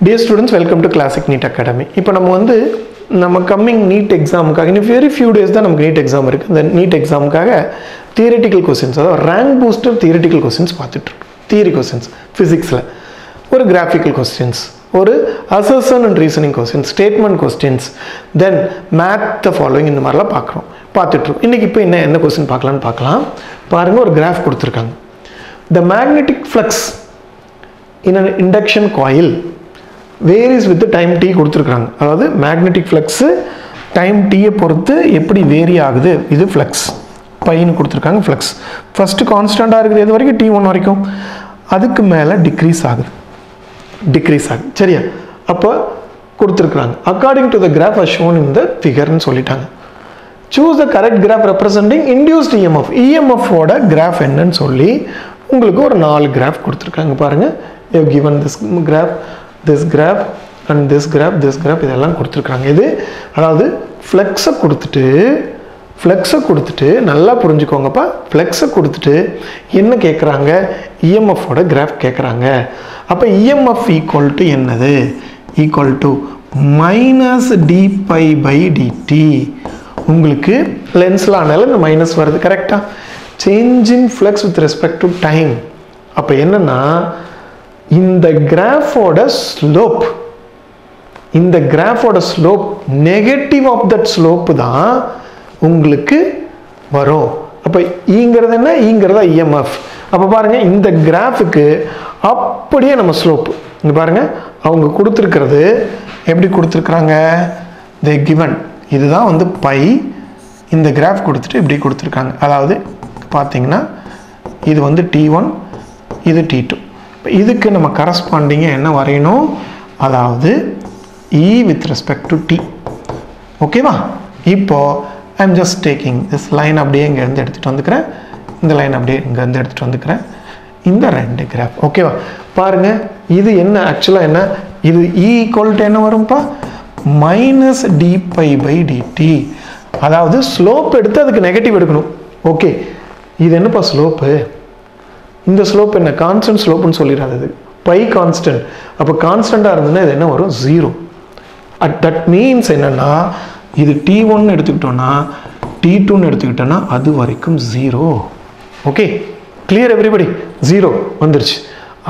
Dear students, welcome to Classic NEET Academy. இப்போ நம்ம coming NEET examக்காக in a very few days தான் நமக்கு NEET exam இருக்கு. அந்த NEET examக்காக theoretical questions, அதாவது rank booster theoretical questions பார்த்துட்டு இருக்கோம். Theory questions, physicsல ஒரு graphical questions, ஒரு assertion and reasoning questions, statement questions, then math the following இந்த மாதிரிலாம் பார்த்துட்டு இருக்கோம். இன்னைக்கு இப்போ என்ன question பார்க்கலாம்னு பார்க்கலாம். பாருங்க, ஒரு graph கொடுத்திருக்காங்க. The magnetic flux in an induction coil varies with the time t கொடுத்திருக்காங்க. அதாவது magnetic flux time t பொறுத்து எப்படி வேரி ஆகுது, இது flux பைன்னு கொடுத்திருக்காங்க. flux first கான்ஸ்டன்டா இருக்குது எது வரைக்கும், t1 வரைக்கும். அதுக்கு மேல டிக்ரீஸ் ஆகுது சரியா? அப்போ கொடுத்திருக்காங்க according to the graph as shown in the figure ன்னு சொல்லிட்டாங்க. choose the correct graph representing induced EMF ஓட graph என்னன்னு சொல்லி உங்களுக்கு ஒரு 4 graph கொடுத்திருக்காங்க. பாருங்க, they have given this graph and this graph இதெல்லாம் கொடுத்திருக்காங்க. இது அதாவது ஃப்ளக்ஸை கொடுத்துட்டு நல்லா புரிஞ்சுக்கோங்கப்பா. ஃப்ளக்ஸை கொடுத்துட்டு என்ன கேட்குறாங்க, EMF ஓட கிராஃப் கேட்குறாங்க. அப்போ EMF ஈக்குவல் டு என்னது, ஈக்குவல் டு மைனஸ் dπ/dt. உங்களுக்கு லென்ஸில் ஆனாலும் இந்த மைனஸ் வருது, கரெக்டா? Change in flux with respect to time. அப்போ என்னன்னா, இந்த கிராஃபோட slope negative of that slope தான் உங்களுக்கு வரும். அப்போ ஈங்கிறது என்ன, ஈங்கிறதா EMF. அப்போ பாருங்க, இந்த கிராஃபுக்கு அப்படியே நம்ம ஸ்லோப் இங்க பாருங்க, அவங்க கொடுத்துருக்கிறது எப்படி கொடுத்துருக்குறாங்க, they given இதுதான் பை, இந்த கிராஃப் கொடுத்துட்டு இப்படி கொடுத்துருக்காங்க. அதாவது பார்த்தீங்கன்னா இது T1, இது T2. இதுக்கு நம்ம கரஸ்பாண்டிங்காக என்ன வரையணும், அதாவது E with respect to T. ஓகேவா? இப்போ I am just taking this line, அப்படியே இங்கேருந்து எடுத்துகிட்டு வந்துக்கிறேன். இந்த லைன் அப்படியே இங்கேருந்து எடுத்துகிட்டு வந்துக்கிறேன். இந்த ரெண்டு கிராஃப் ஓகேவா? பாருங்க, இது என்ன ஆக்சுவலாக என்ன, இது E ஈக்குவல் டு என்ன வரும்ப்பா, மைனஸ் dπ/dt. அதாவது ஸ்லோப் எடுத்து அதுக்கு நெகட்டிவ் எடுக்கணும். ஓகே, இது என்னப்பா ஸ்லோப்பு, இந்த ஸ்லோப் என்ன, கான்ஸ்டன்ட் ஸ்லோப்புன்னு சொல்லிடாது, பை கான்ஸ்டன்ட். அப்போ கான்ஸ்டண்டாக இருந்ததுன்னா இது என்ன வரும், 0. தட் மீன்ஸ் என்னன்னா, இது T1 எடுத்துக்கிட்டோம்னா T2 எடுத்துக்கிட்டோம்னா அது வரைக்கும் 0. Okay, clear everybody? 0 வந்துருச்சு.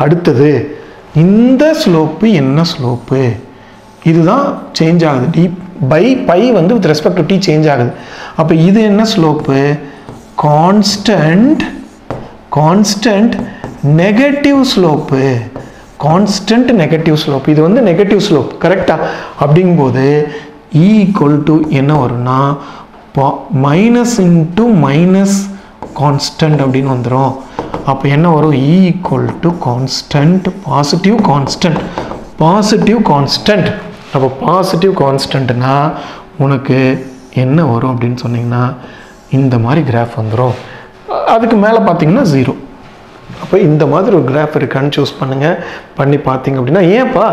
அடுத்தது இந்த ஸ்லோப்பு என்ன ஸ்லோப்பு, இதுதான் சேஞ்ச் ஆகுது, d/π with respect to t change ஆகுது. அப்போ இது என்ன slope, constant negative slope, constant negative slope. இது நெகட்டிவ் ஸ்லோப், கரெக்டா? அப்படிங்கும்போது E ஈக்குவல் டு என்ன வரும்னா, மைனஸ் இன்ட்டு மைனஸ் கான்ஸ்டன்ட் அப்படின்னு வந்துடும். அப்போ என்ன வரும், E equal to constant, positive constant. அப்போ பாசிட்டிவ் கான்ஸ்டன்ட்னா உனக்கு என்ன வரும் அப்படின்னு சொன்னீங்கன்னா இந்த மாதிரி கிராஃப் வந்துடும். அதுக்கு மேலே பார்த்தீங்கன்னா 0. அப்போ இந்த மாதிரி ஒரு கிராஃப் இருக்கான்னு சூஸ் பண்ணி பார்த்தீங்க அப்படின்னா, ஏன்ப்பா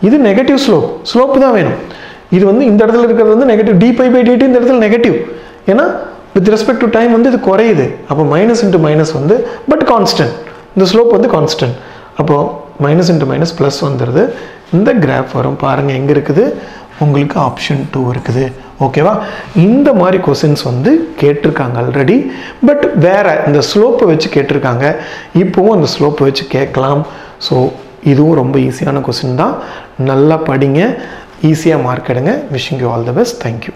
இது நெகட்டிவ் ஸ்லோப்பு தான் வேணும். இது இந்த இடத்துல இருக்கிறது நெகட்டிவ், dπ/dt இந்த இடத்துல நெகட்டிவ், ஏன்னா வித் ரெஸ்பெக்ட் டு டைம் இது குறையுது. அப்போ minus into minus but constant, இந்த ஸ்லோப் கான்ஸ்டன்ட். அப்போது மைனஸ் இன்ட்டு மைனஸ் ப்ளஸ் வந்துடுது, இந்த கிராஃப் வரும். பாருங்கள், எங்கே இருக்குது உங்களுக்கு, ஆப்ஷன் 2 இருக்குது. ஓகேவா? இந்த மாதிரி கொஸ்டின்ஸ் கேட்டிருக்காங்க ஆல்ரெடி, பட் வேற இந்த ஸ்லோப்பை வச்சு கேட்டிருக்காங்க. இப்போவும் அந்த ஸ்லோப்பை வச்சு கேட்கலாம். ஸோ இதுவும் ரொம்ப ஈஸியான கொஸ்டின் தான். நல்லா படிங்க, ஈஸியாக மார்க் எடுங்க. Wishing you all the best. Thank you.